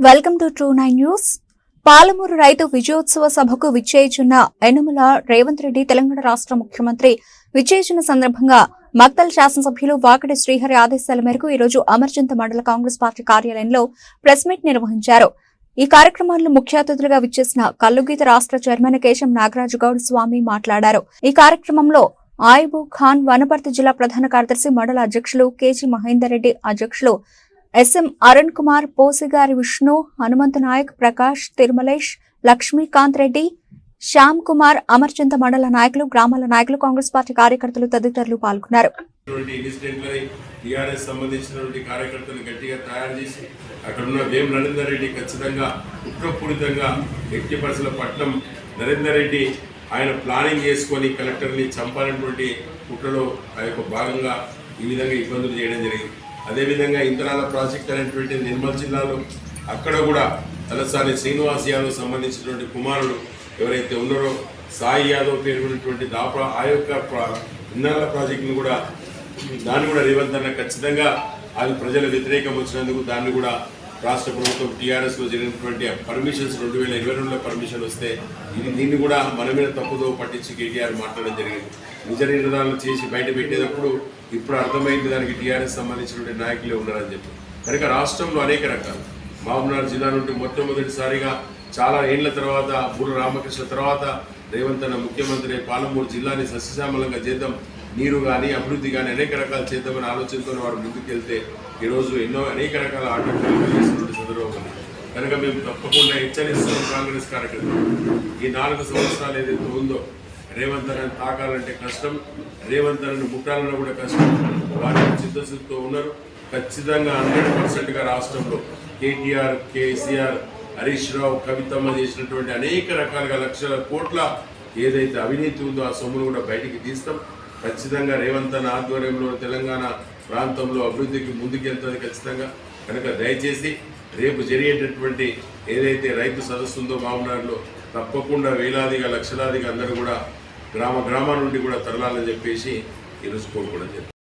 Welcome to true 9 news. Palamuru రైతు విజయోత్సవ సభకు విచ్చేయుచున్న యనుమల రేవంత్ రెడ్డి తెలంగాణ రాష్ట్ర ముఖ్యమంత్రి విచ్చేయుచున్న సందర్భంగా మక్తల్ శాసనసభ్యులు వాకటి శ్రీహరి ఆదేశాల మేరకు ఈ రోజు అమర్జంత మండల కాంగ్రెస్ పార్టీ కార్యాలయంలో ప్రెస్ మీట్ నిర్వహించారు. ఈ కార్యక్రమంలో ముఖ్య అతిథులుగా విచ్చేసిన కల్లుగీత రాష్ట్ర చైర్మన్ కేశం నాగరాజు గౌడ్ స్వామి మాట్లాడారు. ఈ కార్యక్రమంలో ఆయిబు ఖాన్ వనపర్తి జిల్లా ప్రధాన కార్యదర్శి మండల అధ్యక్షులు కేజీ మహేందర్ రెడ్డి, అధ్యక్షులు ఎస్ఎం అరుణ్ కుమార్, పోసిగారి విష్ణు, హనుమంతు నాయక్, ప్రకాష్, తిరుమలేష్, లక్ష్మీకాంత్ రెడ్డి, శ్యామ్ కుమార్, అమర్చంత మండల నాయకులు, గ్రామాల నాయకులు, కాంగ్రెస్ పార్టీ కార్యకర్తలు తదితరులు పాల్గొన్నారు. ఆయన ప్లానింగ్ చేసుకొని కలెక్టర్ని చంపాలన్నటువంటి కుట్రలో ఆ యొక్క భాగంగా ఈ విధంగా ఇబ్బందులు చేయడం జరిగింది. అదేవిధంగా ఇంద్రాల ప్రాజెక్ట్ అనేటువంటి నిర్మల్ జిల్లాలో అక్కడ కూడా తలసాని శ్రీనివాస్ యాదవ్ సంబంధించినటువంటి కుమారుడు ఎవరైతే ఉన్నారో సాయి యాదవ్ పేరున్నటువంటి ఆ యొక్క ఇంద్రాల ప్రాజెక్టును కూడా దాన్ని కూడా రేవంత్ అన్న ఖచ్చితంగా అది ప్రజల వ్యతిరేకం వచ్చినందుకు దాన్ని కూడా రాష్ట్ర ప్రభుత్వం టీఆర్ఎస్లో జరిగినటువంటి పర్మిషన్స్ 2022లో పర్మిషన్ వస్తే దీన్ని కూడా మన మీద తప్పుదో పట్టించి కేటీఆర్ మాట్లాడడం జరిగింది. నిజ నిర్ధారణ చేసి బయట పెట్టేటప్పుడు ఇప్పుడు అర్థమైంది దానికి టీఆర్ఎస్ సంబంధించినటువంటి నాయకులే ఉన్నారని చెప్పి. కనుక రాష్ట్రంలో అనేక రకాలు మహబూబ్నగర్ జిల్లా నుండి మొట్టమొదటిసారిగా చాలా ఏళ్ల తర్వాత బూర రామకృష్ణ తర్వాత రేవంత్ అన్న ముఖ్యమంత్రి పాలమూరు జిల్లాని సస్యశ్యామలంగా చేద్దాం, నీరు కానీ అభివృద్ధి కానీ అనేక రకాలు చేద్దామని ఆలోచనతో వారు ముందుకెళ్తే ఈరోజు అనేక రకాల ఆటంకాలు కలిగిస్తున్న సందర్భం ఉంది. కనుక మేము తప్పకుండా హెచ్చరిస్తున్నాం కాంగ్రెస్ కార్యకర్తలు, ఈ 4 సంవత్సరాలు ఏదైతే ఉందో రేవంత్ అన్నని తాకాలంటే కష్టం, రేవంత్ అన్నని ముట్టాలన్నా కూడా కష్టం. వారికి చిత్తశుద్ధితో ఉన్నారు. ఖచ్చితంగా 100%గా రాష్ట్రంలో కేటీఆర్, కేసీఆర్, హరీష్ రావు, కవితమ్మ చేసినటువంటి అనేక రకాలుగా లక్షల కోట్ల ఏదైతే అవినీతి ఉందో ఆ సొమ్మును కూడా బయటికి తీస్తాం. ఖచ్చితంగా రేవంత్ అన్న ఆధ్వర్యంలో తెలంగాణ ప్రాంతంలో అభివృద్ధికి ముందుకెళ్తుంది ఖచ్చితంగా. కనుక దయచేసి రేపు జరిగేటటువంటి ఏదైతే రైతు సదస్సు ఉందో మహబూబ్నగర్లో తప్పకుండా వేలాదిగా లక్షలాదిగా అందరూ కూడా గ్రామాల నుండి కూడా తరలాలని చెప్పేసి ఈరోజు కోరుకోవడం జరిగింది.